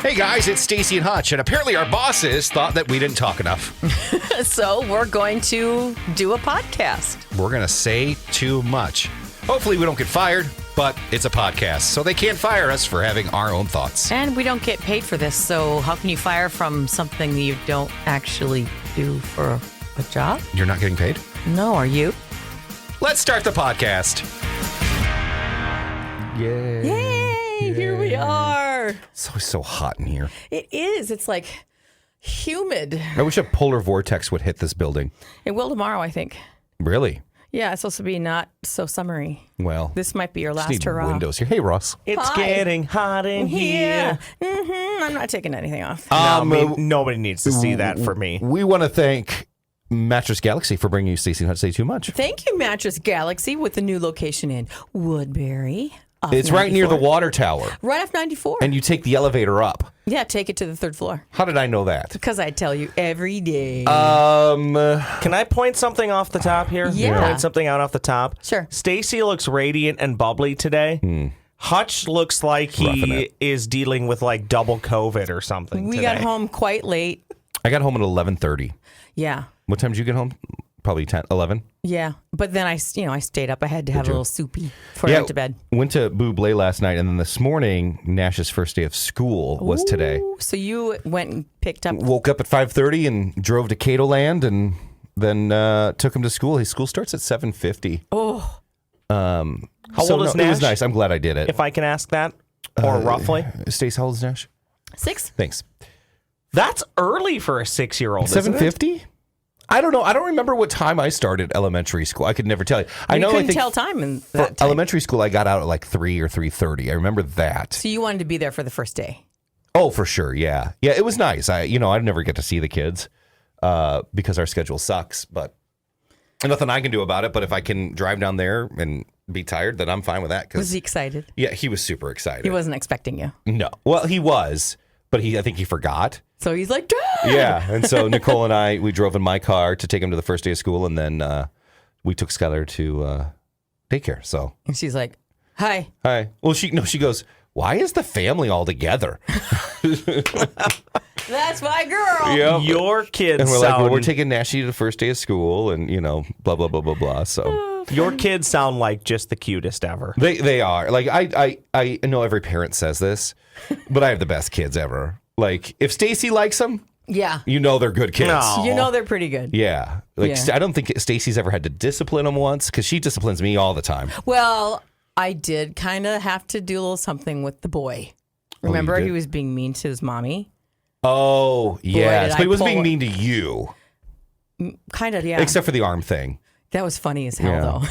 Hey guys, it's Staci and Hutch, and apparently our bosses thought that we didn't talk enough. So we're going to do a podcast. We're going to say too much. Hopefully we don't get fired, but it's a podcast, so they can't fire us for having our own thoughts. And we don't get paid for this, so how can you fire from something that you don't actually do for a job? You're not getting paid? No, are you? Let's start the podcast. Yay, here we are. It's always so hot in here. It is. It's like humid. I wish a polar vortex would hit this building. It will tomorrow, I think. Really? Yeah, it's supposed to be not so summery. Well, This might be your just last need hurrah. windows here. Hey, Ross. It's Hi. getting hot in here. I'm not taking anything off. Nobody needs to see that for me. We want to thank Mattress Galaxy for bringing you Staci and Hutch Say Too Much. Thank you, Mattress Galaxy, with the new location in Woodbury. off It's right near the 94. water tower, Right off 94. and you take the elevator up. Yeah, take it to the third floor. How did I know that? Because I tell you every day. Can I point something off the top here? Yeah. Point something out off the top. Sure. Staci looks radiant and bubbly today. Hutch looks like Roughing he it. is dealing with like double COVID or something We today. got home quite late. I got home at 11:30. Yeah. What time did you get home? Probably 10, 11? Yeah. But then I stayed up. I had to have a little soupy before I went to bed. Went to Bublé last night, and then this morning, Nash's first day of school was today. Ooh, so you went and picked up. Woke up at 5:30 and drove to Cato Land, and then took him to school. His school starts at 7:50. Oh, How old is It was Nash? nice. I'm glad I did it. If I can ask that, or roughly. Stace, how old is Nash? 6? Thanks. That's early for a 6-year-old. isn't it? 7:50? I don't know. I don't remember what time I started elementary school. I could never tell you. I know. I couldn't think tell time in for that time. elementary school, I got out at like 3 or 3:30. I remember that. So you wanted to be there for the first day. Oh, for sure. Yeah. Yeah, it was nice. I'd never get to see the kids because our schedule sucks, but nothing I can do about it. But if I can drive down there and be tired, then I'm fine with that. Was he excited? Yeah, he was super excited. He wasn't expecting you. No. Well, he was, but I think he forgot. So he's like, Dad! Yeah. And so Nicole and we drove in my car to take him to the first day of school, and then we took Skylar to daycare. So, And she's like, hi. hi. Well, she goes, why is the family all together? That's my girl. Yep. Your kids And we're like, sound, well, we're taking Nashi to the first day of school, and blah blah blah blah blah. So your kids sound like just the cutest ever. they are like I know every parent says this, but I have the best kids ever. Like if Staci likes them, Yeah. they're good kids. No. You know they're pretty good. Yeah, like Yeah. I don't think Staci's ever had to discipline them once because she disciplines me all the time. Well, I did kind of have to do a little something with the boy. Remember, did? he was being mean to his mommy? Oh yes, did but he I wasn't pull being it. mean to you, Kind of, yeah. except for the arm thing. That was funny as hell, Yeah. though.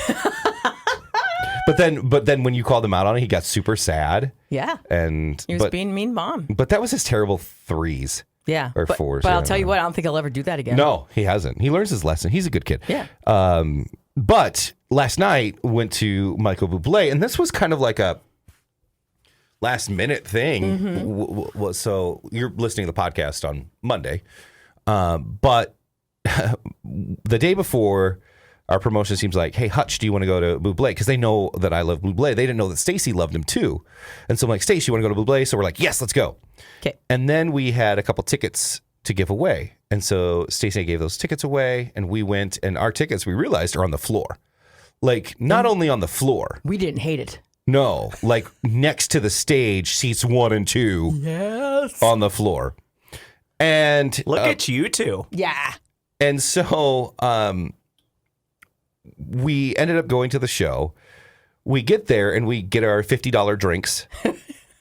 But then when you called him out on it, he got super sad. Yeah. And He was being mean mom. but that was his terrible threes. Yeah. Or but, fours, But yeah, I'll tell you I what, I don't think I'll ever do that again. No, he hasn't. He learns his lesson. He's a good kid. Yeah. But last night went to Michael Bublé, and this was kind of like a last minute thing. Mm-hmm. So you're listening to the podcast on Monday, but the day before, our promotion seems like, hey, Hutch, do you want to go to Bublé? Because they know that I love Bublé. They didn't know that Staci loved him too. And so I'm like, Staci, you want to go to Bublé? So we're like, yes, let's go. Okay. And then we had a couple tickets to give away. And so Staci gave those tickets away, and we went, and our tickets, we realized, are on the floor. Like, not only on the floor, We didn't hate it. no, like next to the stage, seats 1 and 2 Yes. on the floor. And Look at you two. Yeah. and so we ended up going to the show. We get there and we get our $50 drinks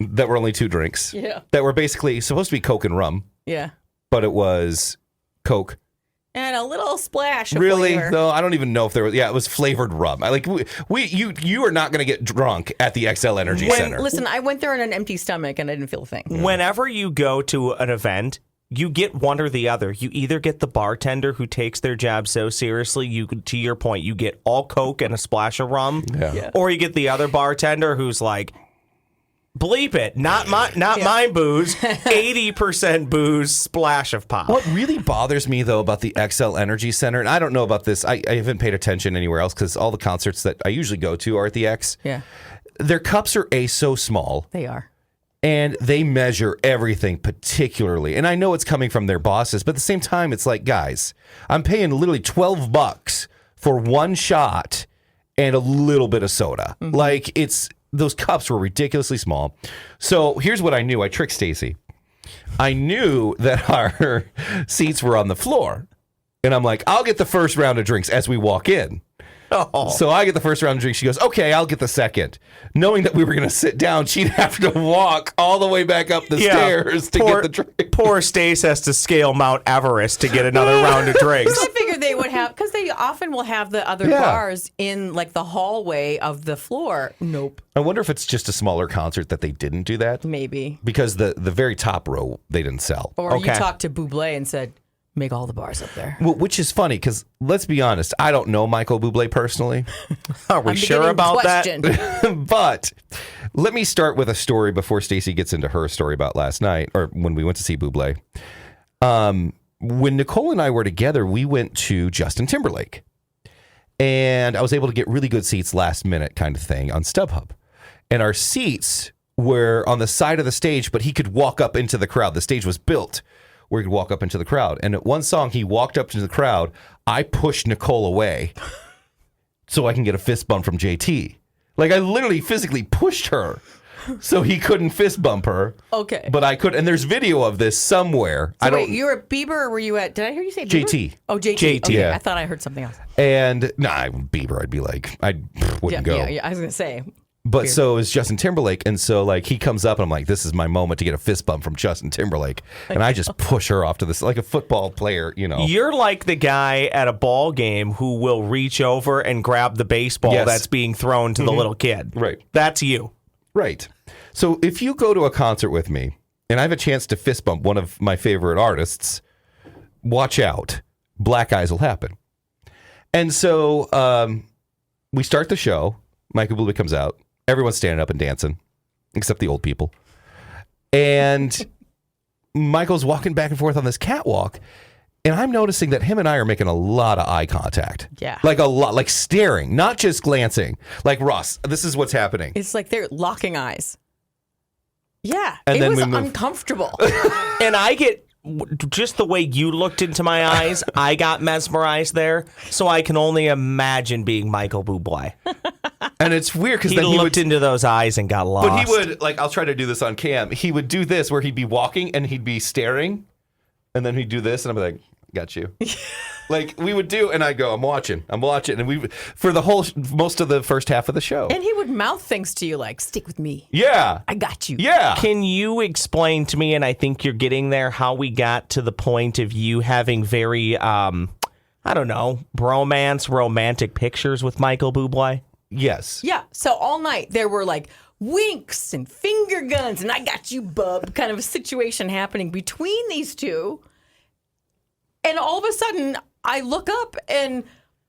that were only 2 drinks. Yeah. That were basically supposed to be Coke and rum, Yeah. but it was Coke. And a little splash of Really? flavor. No, I don't even know if there was. Yeah, it was flavored rum. You are not going to get drunk at the XL Energy Center. Listen, I went there on an empty stomach and I didn't feel a thing. Whenever you go to an event, you get one or the other. You either get the bartender who takes their job so seriously, to your point, you get all Coke and a splash of rum, Yeah. or you get the other bartender who's like, bleep it, not my booze, 80% booze, splash of pop. What really bothers me, though, about the XL Energy Center, and I don't know about this, I haven't paid attention anywhere else because all the concerts that I usually go to are at the X. Yeah. Their cups are so small, They are. And they measure everything particularly. And I know it's coming from their bosses, but at the same time, it's like, guys, I'm paying literally $12 for one shot and a little bit of soda. Mm-hmm. Like, those cups were ridiculously small. So here's what I knew. I tricked Staci. I knew that our seats were on the floor. And I'm like, I'll get the first round of drinks as we walk in. Oh. So I get the first round of drinks. She goes, okay, I'll get the second. Knowing that we were going to sit down, she'd have to walk all the way back up the stairs to get the drink. Poor Stace has to scale Mount Everest to get another round of drinks. I figured they would have, because they often will have the other bars in like the hallway of the floor. Nope. I wonder if it's just a smaller concert that they didn't do that. Maybe. Because the very top row, they didn't sell. Or you talked to Bublé and said, make all the bars up there. Well, which is funny because let's be honest, I don't know Michael Bublé personally. Are we sure about that? But let me start with a story before Staci gets into her story about last night or when we went to see Bublé. When Nicole and I were together, we went to Justin Timberlake. And I was able to get really good seats last minute kind of thing on StubHub. And our seats were on the side of the stage, but he could walk up into the crowd. The stage was built where he could walk up into the crowd. And at one song, he walked up into the crowd. I pushed Nicole away so I can get a fist bump from JT. Like, I literally physically pushed her so he couldn't fist bump her. Okay. But I could. And there's video of this somewhere. So wait, you were at Bieber or were you at, did I hear you say Bieber? JT. Oh, JT. JT. Okay, Yeah. I thought I heard something else. And, Bieber, I'd be like, I wouldn't go. Yeah, I was going to say. But so it was Justin Timberlake. And so, like, he comes up and I'm like, this is my moment to get a fist bump from Justin Timberlake. And I just push her off to this, like a football player, you know. You're like the guy at a ball game who will reach over and grab the baseball that's being thrown to the little kid. Right. That's you. Right. So if you go to a concert with me and I have a chance to fist bump one of my favorite artists, watch out. Black eyes will happen. And so we start the show. Michael Bublé comes out. Everyone's standing up and dancing, except the old people. And Michael's walking back and forth on this catwalk. And I'm noticing that him and I are making a lot of eye contact. Yeah. Like a lot, like staring, not just glancing. Like, Ross, this is what's happening. It's like they're locking eyes. Yeah. And it then was we move. uncomfortable. And I get just the way you looked into my eyes, I got mesmerized there. So I can only imagine being Michael Bublé. And it's weird because He then he looked would, into those eyes and got lost. but he would, like, I'll try to do this on cam. He would do this where he'd be walking and he'd be staring. And then he'd do this and I'd be like, got you. Like, we would do, and I'd go, I'm watching. And we, for the whole, most of the first half of the show. And he would mouth things to you like, stick with me. Yeah. I got you. Yeah. Can you explain to me, and I think you're getting there, how we got to the point of you having very, I don't know, bromance, romantic pictures with Michael Bublé? Yes. Yeah. So all night there were like winks and finger guns and I got you, bub, kind of a situation happening between these two. And all of a sudden I look up and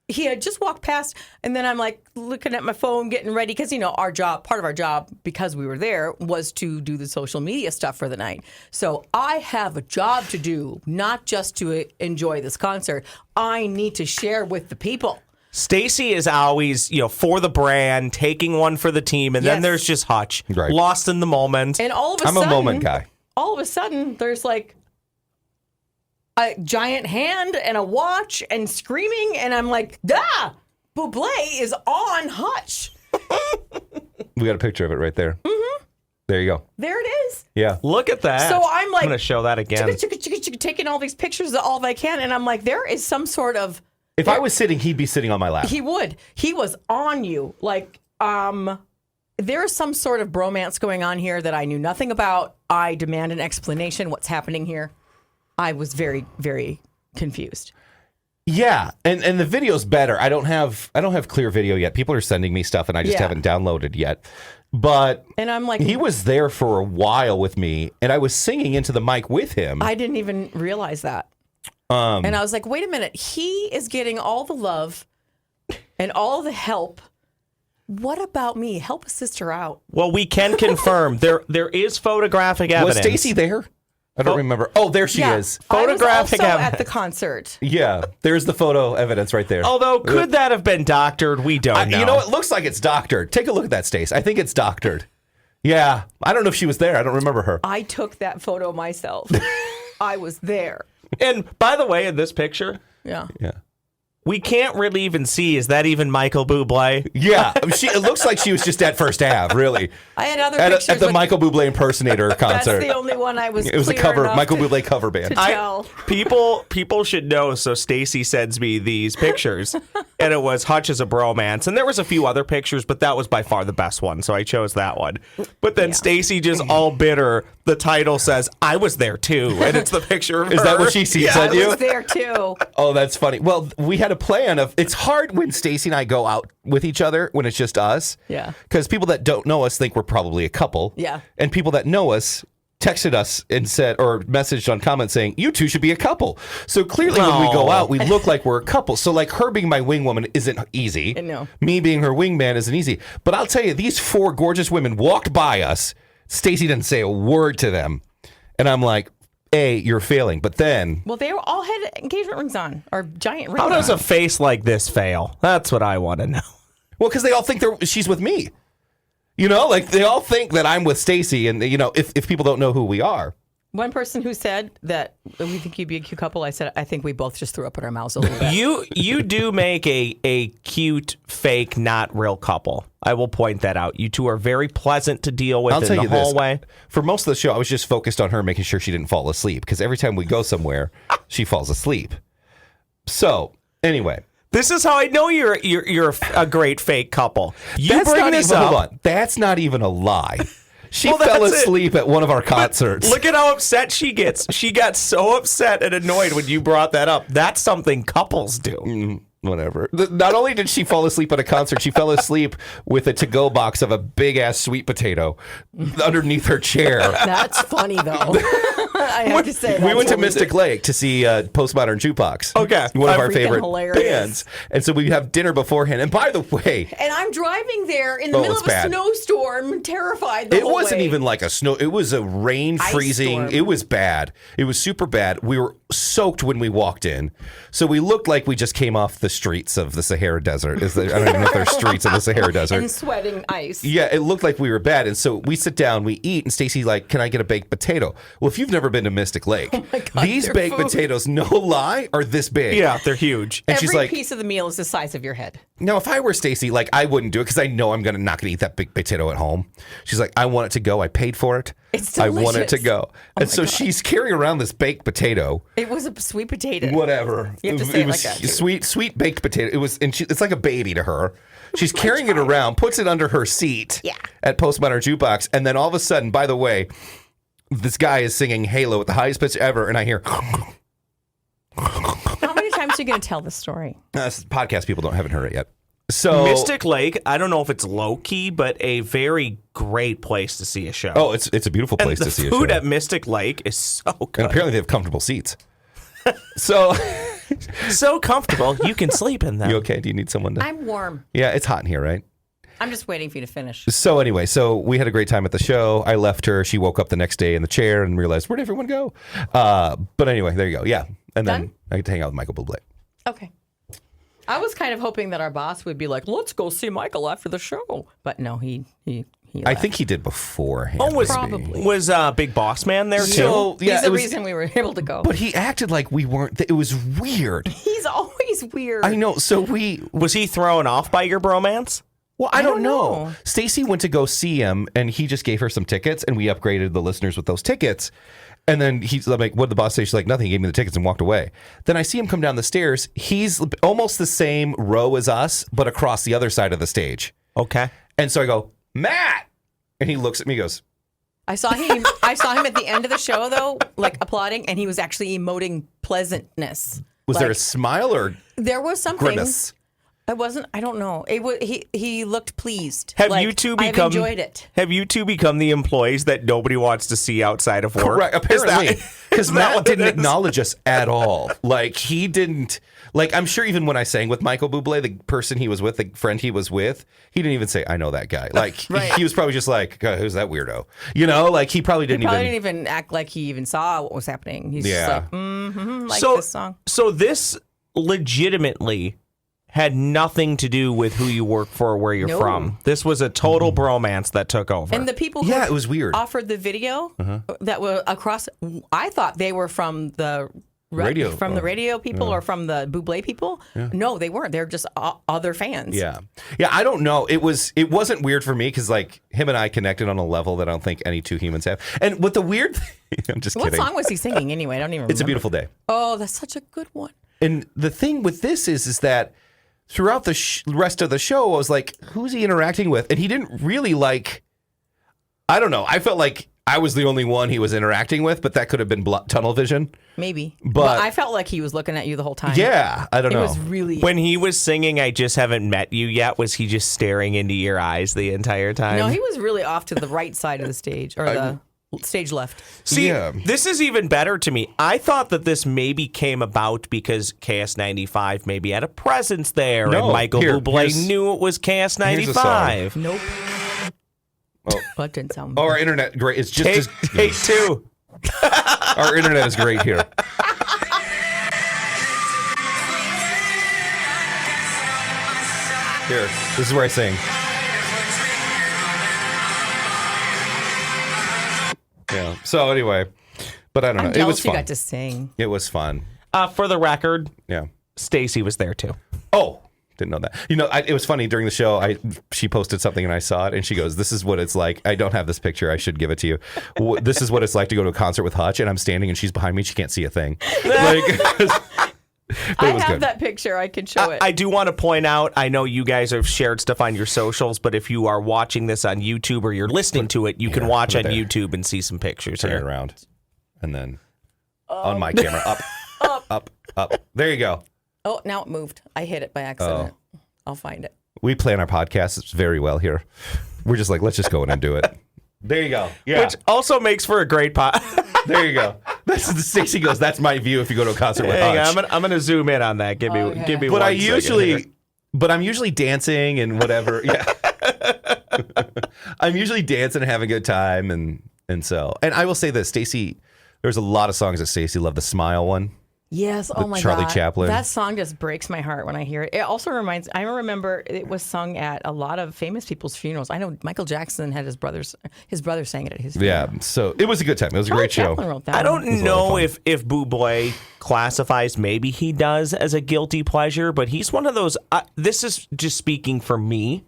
he had just walked past, and then I'm like looking at my phone, getting ready because, you know, our job, part of our job, because we were there, was to do the social media stuff for the night. So I have a job to do, not just to enjoy this concert. I need to share with the people. Staci is always, you know, for the brand, taking one for the team, and then Yes. there's just Hutch, Right. lost in the moment. And all of a I'm sudden, a moment guy. all of a sudden, there's like a giant hand and a watch and screaming, and I'm like, Bublé is on Hutch. We got a picture of it right there. Mm-hmm. There you go. There it is. Yeah. Look at that. So I'm like, I'm going to show that again. taking all these pictures of all I can, and I'm like, there is some sort of. If I was sitting, he'd be sitting on my lap. He would. He was on you. Like, there is some sort of bromance going on here that I knew nothing about. I demand an explanation. What's happening here? I was very, very confused. Yeah, and the video's better. I don't have clear video yet. People are sending me stuff, and I just haven't downloaded yet. But And I'm like, he was there for a while with me, and I was singing into the mic with him. I didn't even realize that. And I was like, wait a minute. He is getting all the love and all the help. What about me? Help a sister out. Well, we can confirm there is photographic evidence. Was Staci there? I don't remember. Oh, there she is. Photographic I was also evidence. at the concert. Yeah, there's the photo evidence right there. Although, could that have been doctored? We don't know. You know, it looks like it's doctored. Take a look at that, Stace. I think it's doctored. Yeah. I don't know if she was there. I don't remember her. I took that photo myself. I was there. And by the way, in this picture, Yeah. Yeah. we can't really even see, is that even Michael Bublé? Yeah. It looks like she was just at First Ave, really. I had other pictures At the with- Michael Bublé impersonator That's concert. the only one I was. It was a clear cover, enough Michael to- Bublé cover band. to tell. People should know. So Staci sends me these pictures, and it was Hutch as a bromance, and there was a few other pictures, but that was by far the best one, so I chose that one. But then Staci just all bitter. The title says, "I was there too," and it's the picture of her. Is that what she sent I you? was there too. Oh, that's funny. Well, we had a plan of. It's hard when Staci and I go out with each other when it's just us. Yeah. Because people that don't know us think we're probably a couple. Yeah. And people that know us texted us and said, or messaged on comments saying, you two should be a couple. So clearly when we go No. out, we look like we're a couple. So like her being my wing woman isn't easy. No. Me being her wingman isn't easy. But I'll tell you, these 4 gorgeous women walked by us. Staci didn't say a word to them. And I'm like, A, you're failing. But then Well, they all had engagement rings on, or giant rings. How does on. a face like this fail? That's what I want to know. Well, because they all think she's with me. You know, like they all think that I'm with Staci, and you know, if people don't know who we are. One person who said that we think you'd be a cute couple, I said, I think we both just threw up in our mouths a little bit. You do make a cute, fake, not real couple. I will point that out. You two are very pleasant to deal with I'll in tell the you hallway. this: for most of the show, I was just focused on her making sure she didn't fall asleep, because every time we go somewhere, she falls asleep. So anyway. This is how I know you're a great fake couple. You bring this up. Hold on. That's not even a lie. She Well, fell that's it. asleep at one of our concerts. Look at how upset she gets. She got so upset and annoyed when you brought that up. That's something couples do. Whatever. Not only did she fall asleep at a concert, she fell asleep with a to-go box of a big-ass sweet potato underneath her chair. That's funny, though. I have to say, We went to that's Mystic Lake to see Postmodern Jukebox. Okay. One of our Freaking favorite hilarious. bands. And so we have dinner beforehand. And by the way, And I'm driving there in the middle it's of a bad. snowstorm, terrified. The it whole wasn't way. even like a snow. It was a rain, Ice freezing. storm. It was bad. It was super bad. We were soaked when we walked in. So we looked like we just came off the streets of the Sahara Desert. I don't even know if there's streets in the Sahara Desert. and sweating ice. Yeah, it looked like we were bad. And so we sit down, we eat, and Stacy's like, can I get a baked potato? Well, if you've never been to Mystic Lake, my God, these their baked food. potatoes, no lie, are this big. Yeah, they're huge. And Every she's like, piece of the meal is the size of your head. now, if I were Stacy, like, I wouldn't do it because I know I'm not going to eat that big potato at home. She's like, I want it to go. I paid for it. It's I want it to delicious. go. And so she's carrying around this baked potato. It was a sweet potato. Whatever. You have to say it was like that, too. sweet baked potato. It was, and it's like a baby to her. She's carrying it around, puts it under her seat Yeah. at Postmodern Jukebox, and then all of a sudden, by the way, this guy is singing Halo at the highest pitch ever, and I hear How many times are you going to tell this story? podcast people haven't heard it yet. So Mystic Lake, I don't know if it's low key, but a very great place to see a show. oh, it's a beautiful place and to see the a show. food at Mystic Lake is so And good. apparently they have comfortable seats. So, So comfortable, you can sleep in them. you okay? Do you need someone to? I'm warm. Yeah, it's hot in here, right? I'm just waiting for you to finish. So anyway, so we had a great time at the show. I left her. She woke up the next day in the chair and realized, where'd everyone go? But anyway, there you go. Yeah. And then Done? I get to hang out with Michael Bublé. Okay. I was kind of hoping that our boss would be like, let's go see Michael after the show. But no, he I left. think he did beforehand. Oh, was Probably. was Big Boss Man there too? So, yeah, He's the it was, reason we were able to go. but he acted like we weren't. It was weird. He's always weird. I know. So we, Was he thrown off by your bromance? well, I don't know. know. Stacy went to go see him and he just gave her some tickets and we upgraded the listeners with those tickets. And then he's like, what did the boss say? She's like, nothing. He gave me the tickets and walked away. Then I see him come down the stairs. He's almost the same row as us, but across the other side of the stage. Okay. And so I go, Matt. And he looks at me and goes, I saw him at the end of the show, though, like applauding, and he was actually emoting pleasantness. was there a Like, smile or there was something. grimace? It wasn't. I don't know. It was. He looked pleased. Have Like, you two I've become? enjoyed it. Have you two become the employees that nobody wants to see outside of work? Correct. Apparently, because is that Matt what it didn't is? acknowledge us at all. Like he didn't. Like I'm sure even when I sang with Michael Bublé, the person he was with, the friend he was with, he didn't even say, "I know that guy." Like Right. he was probably just like, "God, who's that weirdo?" You know, like he probably didn't Probably even. didn't even act like he even saw what was happening. He's Yeah. just like, like so, this song. so this legitimately had nothing to do with who you work for or where you're No. from. This was a total bromance that took over. And the people who Yeah, it was weird. offered the video that were across, I thought they were from the Radio. from the radio people or from the Bublé people. No, they weren't. They're just other fans. Yeah. I don't know. It wasn't weird for me because like him and I connected on a level that I don't think any two humans have. And what the weird thing, I'm just What kidding. song was he singing anyway? I don't even remember. It's a Beautiful Day. Oh, that's such a good one. And the thing with this is that throughout the rest of the show, I was like, who's he interacting with? And he didn't really I don't know. I felt like I was the only one he was interacting with, but that could have been tunnel vision. Maybe. But I felt like he was looking at you the whole time. Yeah, I don't It know. was really... when he was singing I Just Haven't Met You Yet, was he just staring into your eyes the entire time? No, he was really off to the right side of the stage, or the stage left. See, Yeah. this is even better to me. I thought that this maybe came about because KS95 maybe had a presence there, No, and Michael Bublé here's knew it was here's a KS95. Nope. Oh. That didn't sound Our internet, great. It's just Take two. our internet is great here. Here, this is where I sing. Yeah. So anyway, but I don't know. I'm It jealous was you fun. got to sing. It was fun. For the record, Yeah. Staci was there too. Oh, didn't know that. You know, it was funny during the show. She posted something and I saw it, and she goes, "This is what it's like." I don't have this picture. I should give it to you. This is what it's like to go to a concert with Hutch, and I'm standing, and she's behind me. She can't see a thing. I was have good. that picture. I can show it. I do want to point out, I know you guys have shared stuff on your socials, but if you are watching this on YouTube or you're listening to it, you can watch put on it there. YouTube and see some pictures Turn it here. around, and then on my camera, up. There you go. Oh, now it moved. I hit it by accident. I'll find it. We plan our podcasts very well here. We're just like, let's just go in and do it. There you go. Yeah. Which also makes for a great pod. There you go. Stacy goes, "That's my view if you go to a concert with Hang Hutch." on, I'm gonna zoom in on that. Give me But one I'm second here. usually dancing and whatever. Yeah. I'm usually dancing and having a good time, and I will say this, Stacy, there's a lot of songs that Stacy loved. The Smile one. Yes. Oh my Charlie God. Chaplin. That song just breaks my heart when I hear it. It also reminds. I remember it was sung at a lot of famous people's funerals. I know Michael Jackson had his brother sang it at his funeral. Yeah. So it was a good time. It was a Charlie great show. Chaplin wrote that I one. don't know if Bublé classifies, maybe he does, as a guilty pleasure, but he's one of those, this is just speaking for me,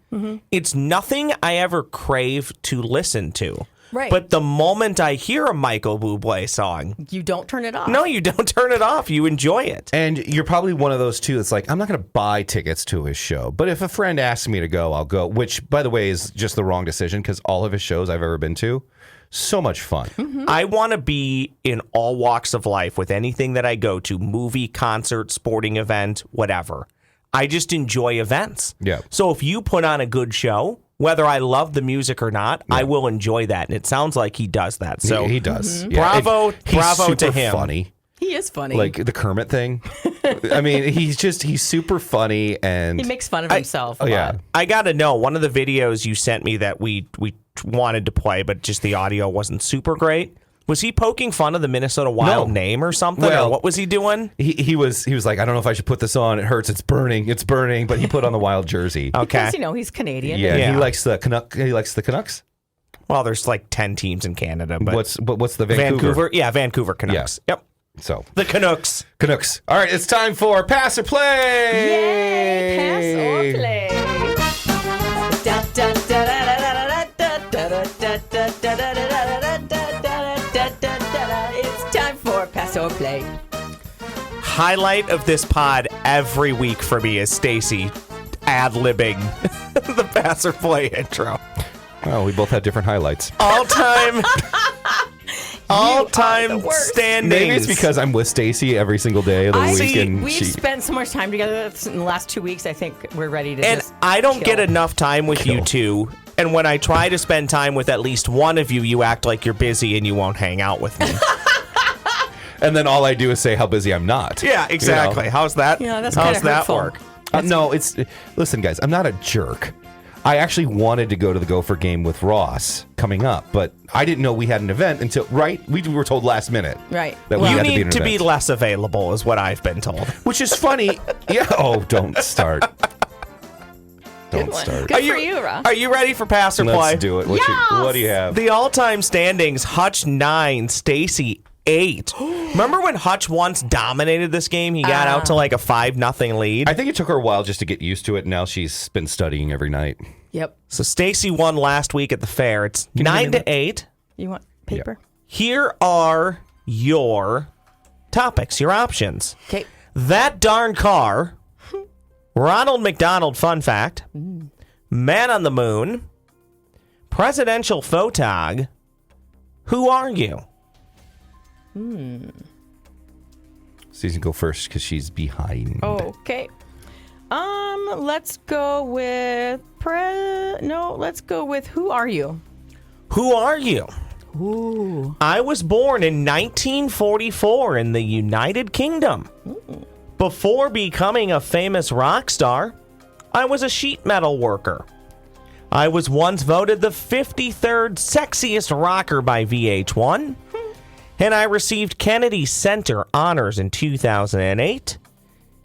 it's nothing I ever crave to listen to. Right. But the moment I hear a Michael Bublé song, You don't turn it off. no, you don't turn it off. You enjoy it. And you're probably one of those too that's like, I'm not going to buy tickets to his show, but if a friend asks me to go, I'll go, which, by the way, is just the wrong decision because all of his shows I've ever been to, so much fun. I want to be in all walks of life with anything that I go to, movie, concert, sporting event, whatever. I just enjoy events. Yeah. So if you put on a good show, whether I love the music or not, I will enjoy that. And it sounds like he does that. So he does. Yeah. Bravo, And he's bravo to super him. funny. He is funny. Like the Kermit thing. I mean, he's super funny and he makes fun of himself. oh a yeah. lot. I got to know, one of the videos you sent me that we wanted to play, but just the audio wasn't super great. Was he poking fun of the Minnesota Wild No. name or something? Well, or what was he doing? He was like, I don't know if I should put this on. It hurts. It's burning. But he put on the Wild jersey. Okay. Because, he's Canadian. Yeah, he likes the Canucks. Well, there's like 10 teams in Canada, but What's the Vancouver? Yeah, Vancouver Canucks. Yep. So The Canucks. All right, it's time for pass or play. Yay! Pass or play. Da, da, da, da, da, da, da, da, da, da, da, da, da, da, da, da, da, da. It's time for pass or play. Highlight of this pod every week for me is Staci ad-libbing the pass or play intro. Well, we both had different highlights. All-time the worst. standings. Maybe it's because I'm with Stacy every single day of the week, and We've spent so much time together in the last 2 weeks. I think we're ready to And just I don't kill. get enough time with you two. And when I try to spend time with at least one of you, you act like you're busy and you won't hang out with me. and then all I do is say how busy I'm not. Yeah, exactly. You know? How's that? Yeah, that's How's kinda that hurtful. work? No, listen, guys, I'm not a jerk. I actually wanted to go to the Gopher game with Ross coming up, but I didn't know we had an event until, right? We were told last minute. Right. That we You had to be need at an to be event. less available, is what I've been told. Which is funny. Yeah. Oh, don't start. Don't one. start. Good for you, Ra. Are you ready for pass or play? Let's do it. What do you have? The all-time standings: Hutch 9, Staci 8. Remember when Hutch once dominated this game? He got out to like a 5-0 lead. I think it took her a while just to get used to it. Now she's been studying every night. Yep. So Staci won last week at the fair. It's you give me 9-8. You want paper? Here are your topics, your options. Okay. That darn car, Ronald McDonald fun fact, Man on the Moon, presidential photog, who are you? Susan, go first because she's behind. Okay. Let's go with let's go with who are you? Who are you? Ooh. I was born in 1944 in the United Kingdom. Before becoming a famous rock star, I was a sheet metal worker. I was once voted the 53rd sexiest rocker by VH1, and I received Kennedy Center honors in 2008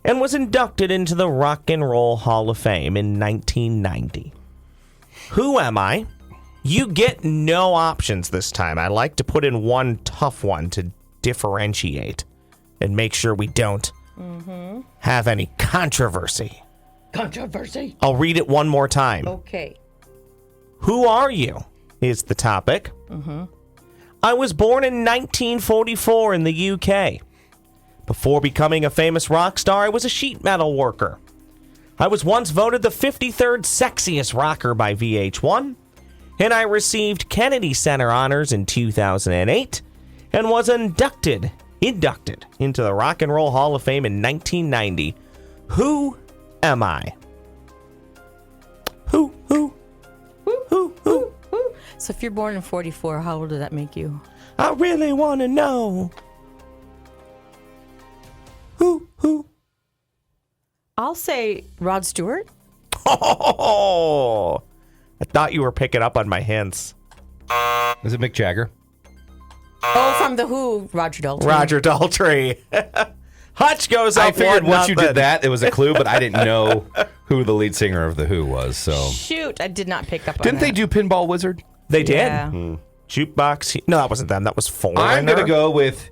and was inducted into the Rock and Roll Hall of Fame in 1990. Who am I? You get no options this time. I like to put in one tough one to differentiate and make sure we don't have any controversy. Controversy. I'll read it one more time. Okay. Who are you is the topic. I was born in 1944 in the UK. Before becoming a famous rock star, I was a sheet metal worker. I was once voted the 53rd sexiest rocker by VH1, and I received Kennedy Center honors in 2008 and was inducted into the Rock and Roll Hall of Fame in 1990. Who am I? Who? So if you're born in 44, how old does that make you? I really want to know. Who? I'll say Rod Stewart. Oh, I thought you were picking up on my hints. Is it Mick Jagger? Oh, from The Who, Roger Daltrey. Roger Daltrey. Hutch goes I up figured 1-0. once you did that, it was a clue, but I didn't know who the lead singer of The Who was. So Shoot, I did not pick up on didn't they that. do Pinball Wizard? They did. Yeah. Jukebox. No, that wasn't them. That was Foreigner. I'm going to go with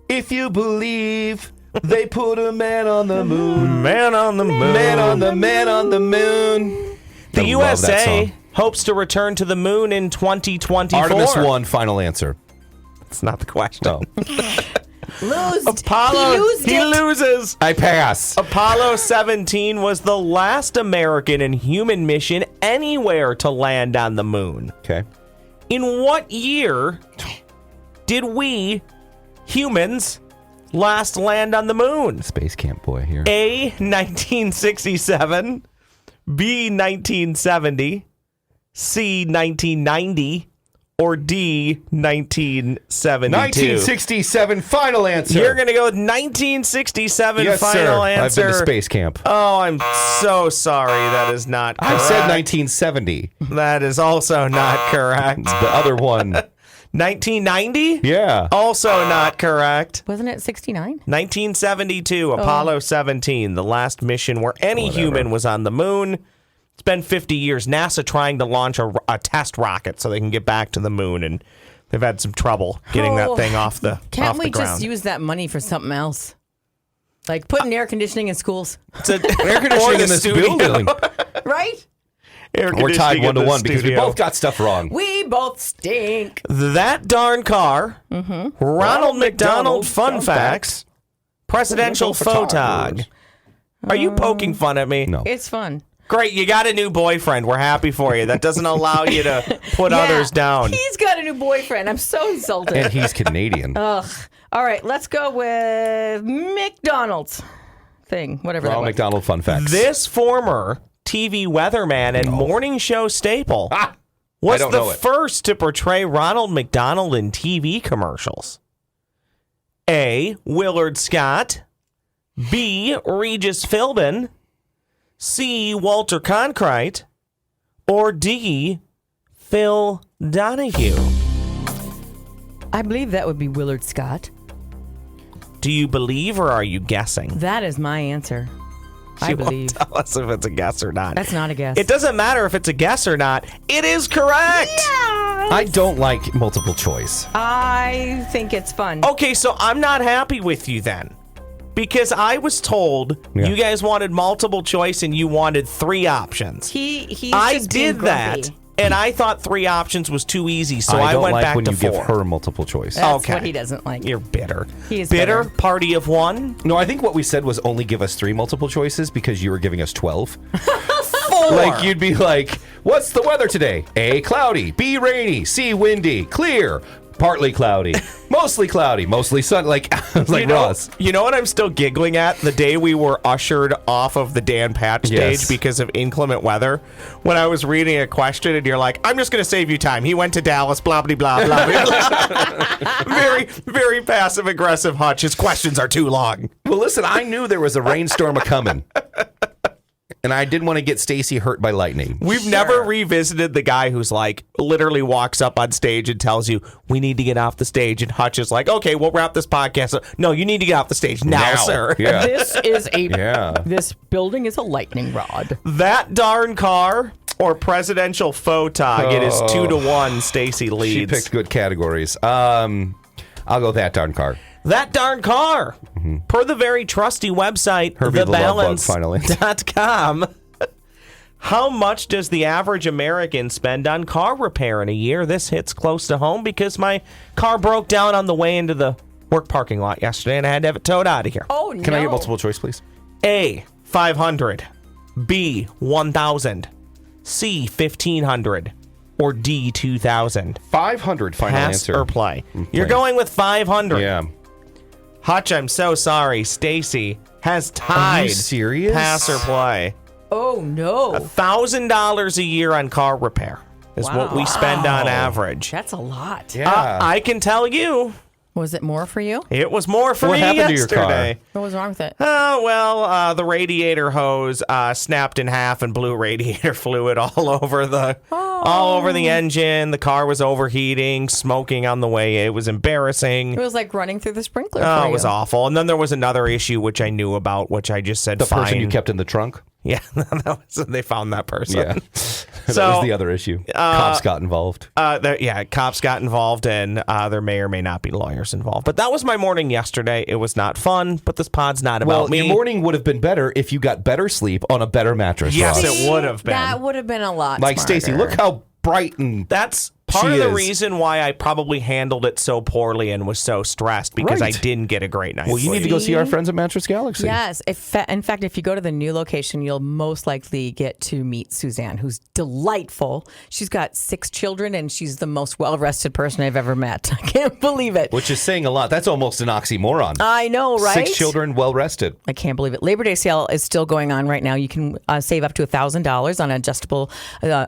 If You Believe They Put a Man on the Moon. Man on the Moon. Man on the Moon. The I love that USA song. hopes to return to the moon in 2024. Artemis 1, final answer. That's not the question. No. Apollo. He loses. I pass. Apollo 17 was the last American and human mission anywhere to land on the moon. Okay. In what year did we, humans, last land on the moon? Space Camp Boy here. A, 1967, B, 1970, C, 1990, or D, 1972? 1967, final answer. You're going to go with 1967 yes, final sir. answer. I've been to Space Camp. Oh, I'm so sorry. That is not I correct. said 1970. That is also not correct. The other one. 1990? Yeah. Also not correct. Wasn't it 69? 1972, Apollo 17, the last mission where any human was on the moon. It's been 50 years. NASA trying to launch a test rocket so they can get back to the moon, and they've had some trouble getting that thing off the Can't off we the ground. just use that money for something else? Like putting air conditioning in schools, It's air conditioning in this building. right? We're tied 1-1 because we both got stuff wrong. We both stink. That darn car, Ronald McDonald Fun Facts, presidential photog. Are you poking fun at me? No. It's fun. Great, you got a new boyfriend. We're happy for you. That doesn't allow you to put others down. He's got a new boyfriend. I'm so insulted. And he's Canadian. Ugh. All right, let's go with McDonald's thing, whatever that Ronald was. McDonald fun facts. This former TV weatherman and morning show staple was don't the know it. first to portray Ronald McDonald in TV commercials. A. Willard Scott. B. Regis Philbin. C. Walter Cronkite. or D, Phil Donahue? I believe that would be Willard Scott. Do you believe or are you guessing? That is my answer. I believe. Won't tell us if it's a guess or not. That's not a guess. It doesn't matter if it's a guess or not. It is correct. Yeah. I don't like multiple choice. I think it's fun. Okay, so I'm not happy with you then. Because I was told you guys wanted multiple choice and you wanted 3 options. He's I just being did that, grumpy. and I thought 3 options was too easy, so I don't went like back when to you 4. give her multiple choice. That's Okay. what he doesn't like. You're bitter. He is bitter. bitter. Party of 1. No, I think what we said was only give us 3 multiple choices because you were giving us 12. 4. Like, you'd be like, what's the weather today? A, cloudy. B, rainy. C, windy. Clear. Partly cloudy. Mostly cloudy. Mostly sun. Like, Ross. You know what I'm still giggling at? The day we were ushered off of the Dan Patch stage Yes. because of inclement weather. When I was reading a question and you're like, I'm just going to save you time. He went to Dallas, blah, blah, blah, blah. Very, very passive aggressive Hutch. His questions are too long. Well, listen, I knew there was a rainstorm a-coming. And I didn't want to get Staci hurt by lightning. We've never revisited the guy who's like literally walks up on stage and tells you we need to get off the stage, and Hutch is like, okay, we'll wrap this podcast up. No, you need to get off the stage now. Sir. Yeah. This is a. Yeah. This building is a lightning rod. That darn car or presidential photog. It is 2-1. Staci leads. She picked good categories. I'll go that darn car. That darn car. Per the very trusty website, Herbie the Love Bug, finally. thebalance.com. How much does the average American spend on car repair in a year? This hits close to home because my car broke down on the way into the work parking lot yesterday and I had to have it towed out of here. Oh, no. Can I get multiple choice, please? A, $500. B, $1,000. C, $1,500. Or D, $2,000. 500, final Pass answer. or play? You're going with 500. Yeah. Hutch, I'm so sorry. Staci has tied. Are you serious? Pass or play? Oh, no. $1,000 a year on car repair is what we spend on average. That's a lot. Yeah. I can tell you, Was it more for you? it was more for What me happened to your yesterday. car? What was wrong with it? Oh, well, the radiator hose snapped in half and blew radiator fluid all over the engine. The car was overheating, smoking on the way. It was embarrassing. It was like running through the sprinkler. Oh, for it was you. awful. And then there was another issue which I knew about, which I just said The fine. person you kept in the trunk? Yeah, they found that person. Yeah. That was the other issue. Cops got involved. Cops got involved, and there may or may not be lawyers involved. But that was my morning yesterday. It was not fun, but this pod's not about me. Your morning would have been better if you got better sleep on a better mattress. Yes, Ross. it would have been. That would have been a lot Like, smarter. Staci, look how bright and... That's part She of the is. reason why I probably handled it so poorly and was so stressed because Right. I didn't get a great night's Well, you sleep. need to go see our friends at Mattress Galaxy. Yes. In fact, if you go to the new location, you'll most likely get to meet Suzanne, who's delightful. She's got 6 children, and she's the most well-rested person I've ever met. I can't believe it. Which is saying a lot. That's almost an oxymoron. I know, right? 6 children, well rested. I can't believe it. Labor Day sale is still going on right now. You can save up to $1,000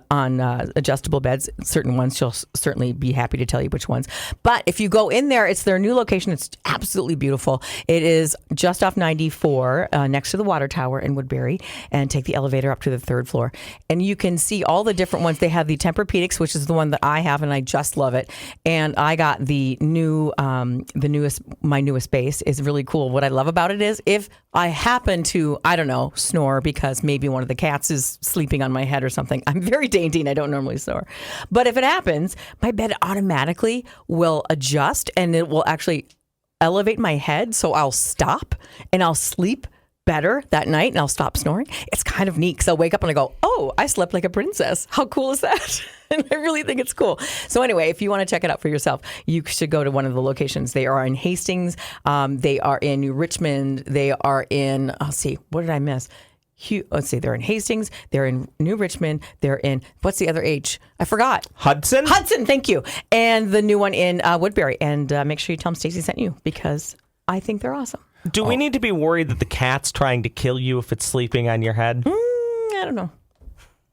on adjustable beds. Certain ones, she'll certainly be happy to tell you which ones. But if you go in there, it's their new location. It's absolutely beautiful. It is just off 94, next to the water tower in Woodbury, and take the elevator up to the 3rd floor. And you can see all the different ones. They have the Tempur-Pedics, which is the one that I have, and I just love it. And I got the my newest base is really cool. What I love about it is if I happen to, I don't know, snore because maybe one of the cats is sleeping on my head or something. I'm very dainty and I don't normally snore. But if it happens, my bed automatically will adjust and it will actually elevate my head. So I'll stop and I'll sleep better that night and I'll stop snoring. It's kind of neat because I'll wake up and I go, oh, I slept like a princess. How cool is that? And I really think it's cool. So anyway, if you want to check it out for yourself, you should go to one of the locations. They are in Hastings. They are in New Richmond. They are in, let's see, what did I miss? Let's see, they're in Hastings. They're in New Richmond. They're in, what's the other H? I forgot. Hudson? Hudson, thank you. And the new one in Woodbury. And make sure you tell them Staci sent you because I think they're awesome. Do we need to be worried that the cat's trying to kill you if it's sleeping on your head? I don't know.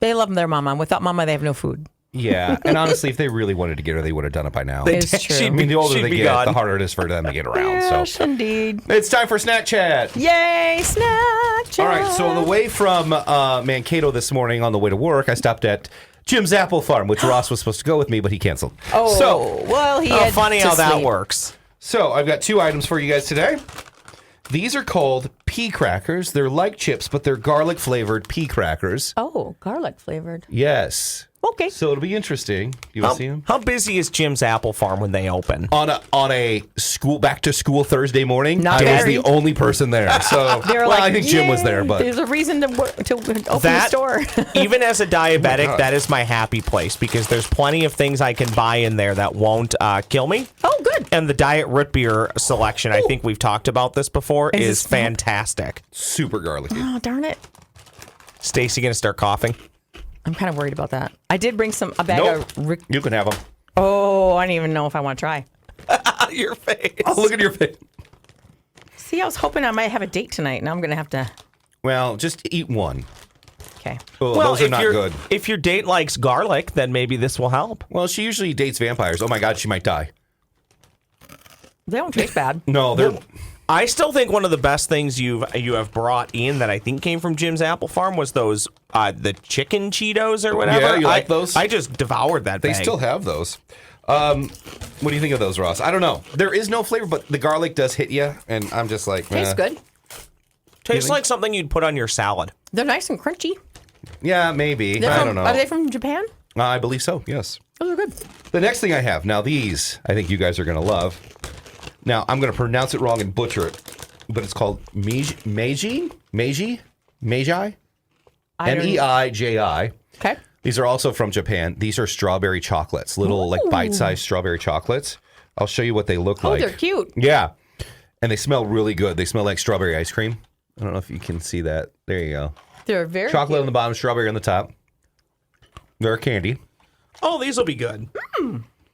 They love their mama. Without mama, they have no food. Yeah, and honestly, if they really wanted to get her, they would have done it by now. It's true. I mean, the older She'd they be get, gone. the harder it is for them to get around. Yes, So indeed. it's time for Snack Chat. Yay, snack chat. All right, so on the way from Mankato this morning on the way to work, I stopped at Jim's Apple Farm, which Ross was supposed to go with me, but he canceled. Oh, So, well, he Oh, had funny to how that sleep. works. so I've got 2 items for you guys today. These are called pea crackers. They're like chips, but they're garlic flavored pea crackers. Oh, garlic flavored. Yes. Okay. So it'll be interesting. You want to see them? How busy is Jim's Apple Farm when they open? On a school back to school Thursday morning, Not I was very. the only person there. So They were well, I think Jim was there, "Yay, but there's a reason to open the That- store. Even as a diabetic, God. that is my happy place because there's plenty of things I can buy in there that won't kill me. Oh, good. And the diet root beer selection, I think we've talked about this before, Is is this fantastic. super garlicky. Oh, darn it. Stacy gonna start coughing? I'm kind of worried about that. I did bring a bag Nope. of. You can have them. Oh, I don't even know if I want to try. Your face. Oh, look at your face. See, I was hoping I might have a date tonight. Now I'm going to have to. Well, just eat one. Okay. Oh, Well, those are if not your- good. If your date likes garlic, then maybe this will help. Well, she usually dates vampires. Oh my God, she might die. They don't taste bad. No, they're. I still think one of the best things you have brought in that I think came from Jim's Apple Farm was those the chicken Cheetos or whatever. Yeah, you like those? I just devoured that. They bag. still have those. What do you think of those, Ross? I don't know. There is no flavor, but the garlic does hit you, and I'm just like, Tastes good. Tastes like something you'd put on your salad. They're nice and crunchy. Yeah, maybe. They're I from- don't know. Are they from Japan? I believe so. Yes. Those are good. The next thing I have now, these I think you guys are gonna love. Now I'm gonna pronounce it wrong and butcher it, but it's called Meiji. I don't- Meiji. Okay. These are also from Japan. These are strawberry chocolates, little like bite-sized strawberry chocolates. I'll show you what they look Oh, like. they're cute. Yeah, and they smell really good. They smell like strawberry ice cream. I don't know if you can see that. There you go. They're very Chocolate cute. on the bottom, strawberry on the top. They're a candy. Oh, these will be good.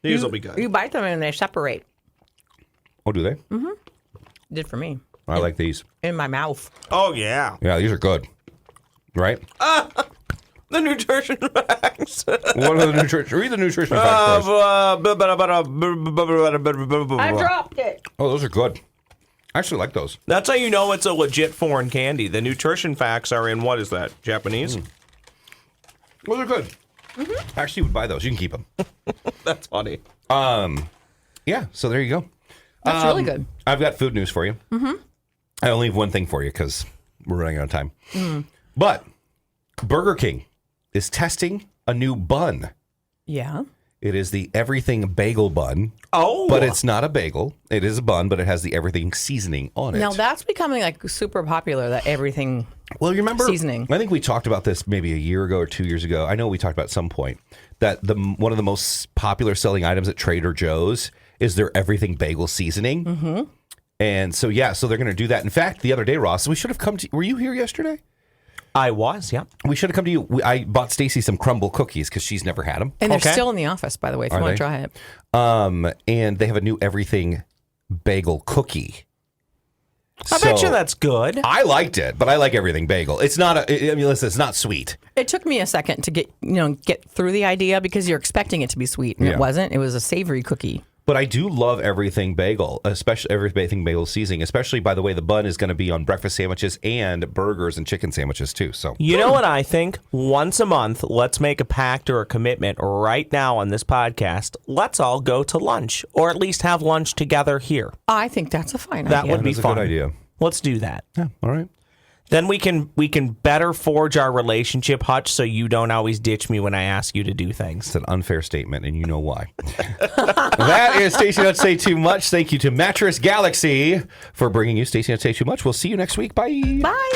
These will be good. You bite them and they separate. Oh, do they? Did for me. I like these. In my mouth. Oh yeah. Yeah, these are good. Right? The nutrition facts. What are the nutrition? Read the nutrition facts first. I dropped it. Oh, those are good. I actually like those. That's how you know it's a legit foreign candy. The nutrition facts are in what is that? Japanese? Those are good. I actually would buy those. You can keep them. That's funny. Yeah, so there you go. That's really good. I've got food news for you. I only have one thing for you because we're running out of time. But Burger King is testing a new bun. Yeah. It is the everything bagel bun. Oh. But it's not a bagel. It is a bun, but it has the everything seasoning on it. Now that's becoming like super popular. That everything. Well, you remember Seasoning. I think we talked about this maybe a year ago or 2 years ago. I know we talked about at some point that one of the most popular selling items at Trader Joe's is their everything bagel seasoning. Mm-hmm. And so so they're going to do that. In fact, the other day, Ross, we should have come to. Were you here yesterday? I was, yeah. We should have come to you. I bought Stacy some crumble cookies because she's never had them. And they're Okay. still in the office, by the way, if you Are want they? to try it. And they have a new everything bagel cookie. I bet you that's good. I liked it, but I like everything bagel. It's not. I mean, listen, it's not sweet. It took me a second to get through the idea because you're expecting it to be sweet, and Yeah. it wasn't. It was a savory cookie. But I do love everything bagel, especially everything bagel seasoning. Especially, by the way, the bun is going to be on breakfast sandwiches and burgers and chicken sandwiches too. So You know what I think? Once a month, let's make a pact or a commitment right now on this podcast. Let's all go to lunch, or at least have lunch together here. I think that's a fine That idea. would be that's a fun. good idea. Let's do that. Yeah. All right. Then we can better forge our relationship, Hutch, so you don't always ditch me when I ask you to do things. It's an unfair statement, and you know why. That is Stacy Not Say Too Much. Thank you to Mattress Galaxy for bringing you Stacy Not Say Too Much. We'll see you next week. Bye. Bye.